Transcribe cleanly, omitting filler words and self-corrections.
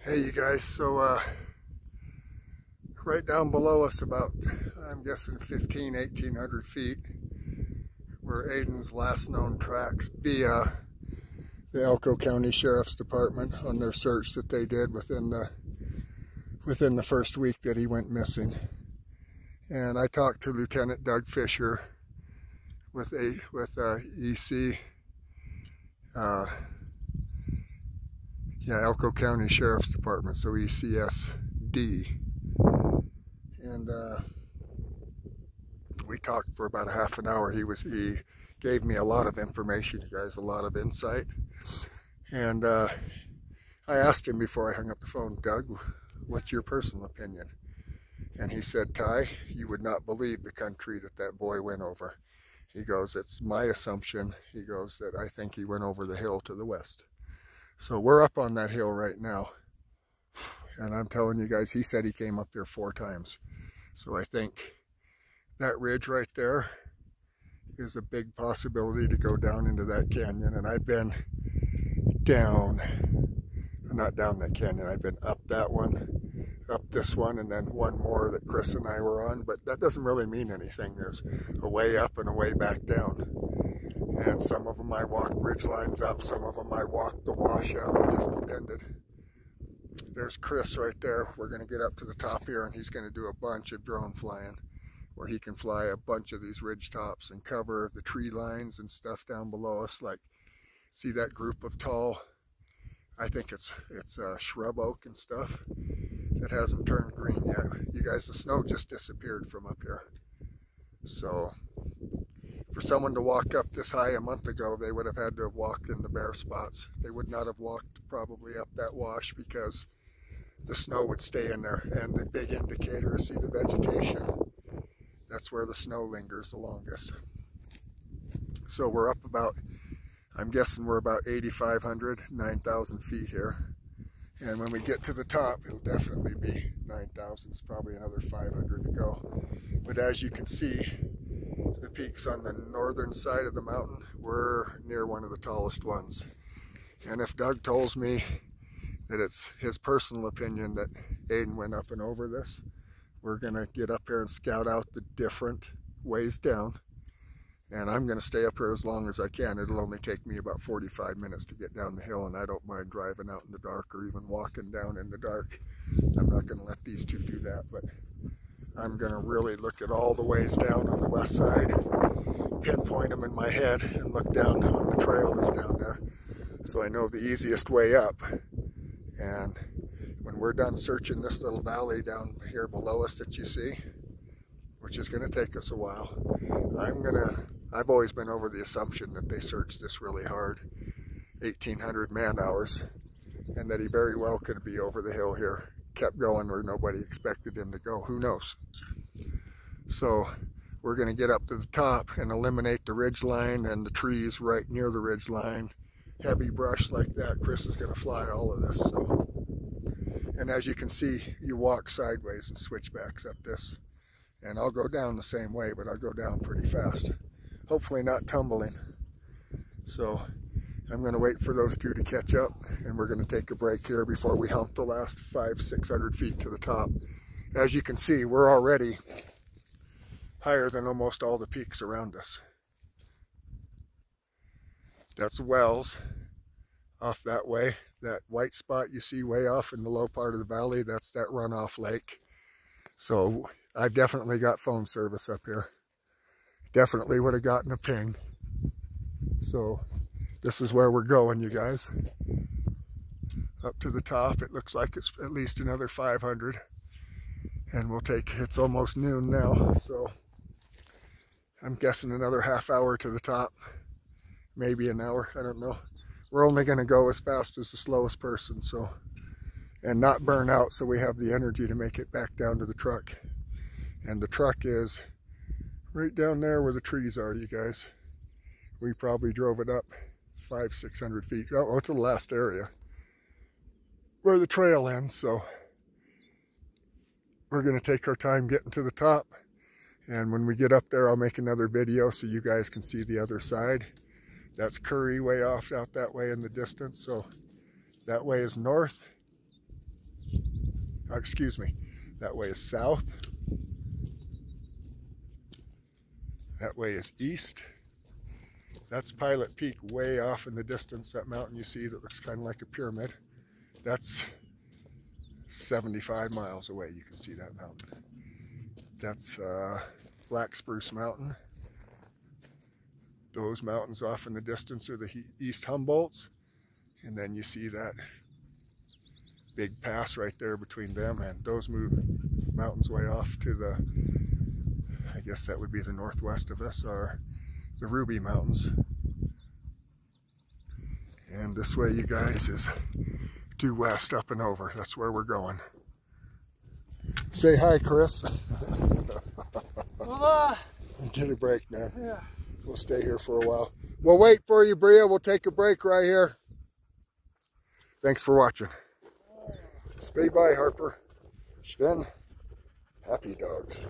Hey you guys, so right down below us about, I'm guessing 1800 feet, were Aiden's last known tracks via the Elko County Sheriff's Department on their search that they did within the first week that he went missing. And I talked to Lieutenant Doug Fisher with EC, Elko County Sheriff's Department, so ECSD. And we talked for about a half an hour. He gave me a lot of information, you guys, a lot of insight. And I asked him before I hung up the phone, Doug, what's your personal opinion? And he said, Ty, you would not believe the country that boy went over. He goes, it's my assumption, he goes, that I think he went over the hill to the west. So we're up on that hill right now. And I'm telling you guys, he said he came up there 4 times. So I think that ridge right there is a big possibility to go down into that canyon. And I've been down, not down that canyon, I've been up that one, up this one, and then one more that Chris and I were on, but that doesn't really mean anything. There's a way up and a way back down. And some of them I walked ridge lines up, some of them I walked the wash up, it just depended. There's Chris right there. We're gonna get up to the top here and he's gonna do a bunch of drone flying where he can fly a bunch of these ridge tops and cover the tree lines and stuff down below us. Like, see that group of tall, I think it's shrub oak and stuff that hasn't turned green yet. You guys, the snow just disappeared from up here. So for someone to walk up this high a month ago, they would have had to have walked in the bare spots. They would not have walked probably up that wash because the snow would stay in there. And the big indicator is, see the vegetation? That's where the snow lingers the longest. So we're up about, I'm guessing we're about 8,500, 9,000 feet here. And when we get to the top, it'll definitely be 9,000. It's probably another 500 to go. But as you can see, the peaks on the northern side of the mountain, we're near one of the tallest ones. And if Doug tells me that it's his personal opinion that Aiden went up and over this, we're gonna get up here and scout out the different ways down. And I'm gonna stay up here as long as I can. It'll only take me about 45 minutes to get down the hill, and I don't mind driving out in the dark or even walking down in the dark. I'm not gonna let these two do that, but I'm gonna really look at all the ways down on the west side, pinpoint them in my head, and look down on the trail that's down there, so I know the easiest way up. And when we're done searching this little valley down here below us that you see, which is gonna take us a while, I've always been over the assumption that they searched this really hard, 1,800 man hours, and that he very well could be over the hill here, kept going where nobody expected him to go. Who knows? So we're going to get up to the top and eliminate the ridge line and the trees right near the ridge line. Heavy brush like that, Chris is going to fly all of this. So, and as you can see, you walk sideways and switchbacks up this. And I'll go down the same way, but I'll go down pretty fast. Hopefully not tumbling. So I'm going to wait for those two to catch up, and we're going to take a break here before we hump the last 500-600 feet to the top. As you can see, we're already higher than almost all the peaks around us. That's Wells off that way. That white spot you see way off in the low part of the valley, that's that runoff lake. So I've definitely got phone service up here. Definitely would have gotten a ping. So this is where we're going, you guys. Up to the top, it looks like it's at least another 500. And we'll take, it's almost noon now, so I'm guessing another half hour to the top. Maybe an hour, I don't know. We're only gonna go as fast as the slowest person, so, and not burn out, so we have the energy to make it back down to the truck. And the truck is right down there where the trees are, you guys. We probably drove it up 500-600 feet. Oh, it's the last area where the trail ends, so we're going to take our time getting to the top, and when we get up there I'll make another video so you guys can see the other side. That's Curry way off out that way in the distance, so that way is north, excuse me, that way is south. That way is east. That's Pilot Peak way off in the distance, that mountain you see that looks kind of like a pyramid. That's 75 miles away, you can see that mountain. That's Black Spruce Mountain. Those mountains off in the distance are the East Humboldts. And then you see that big pass right there between them, and those mountains way off to the, I guess that would be the northwest of us, are the Ruby Mountains. And this way, you guys, is due west, up and over. That's where we're going. Say hi, Chris. Well, get a break, man. Yeah. We'll stay here for a while. We'll wait for you, Bria. We'll take a break right here. Thanks for watching. Stay by, Harper. Sven, happy dogs.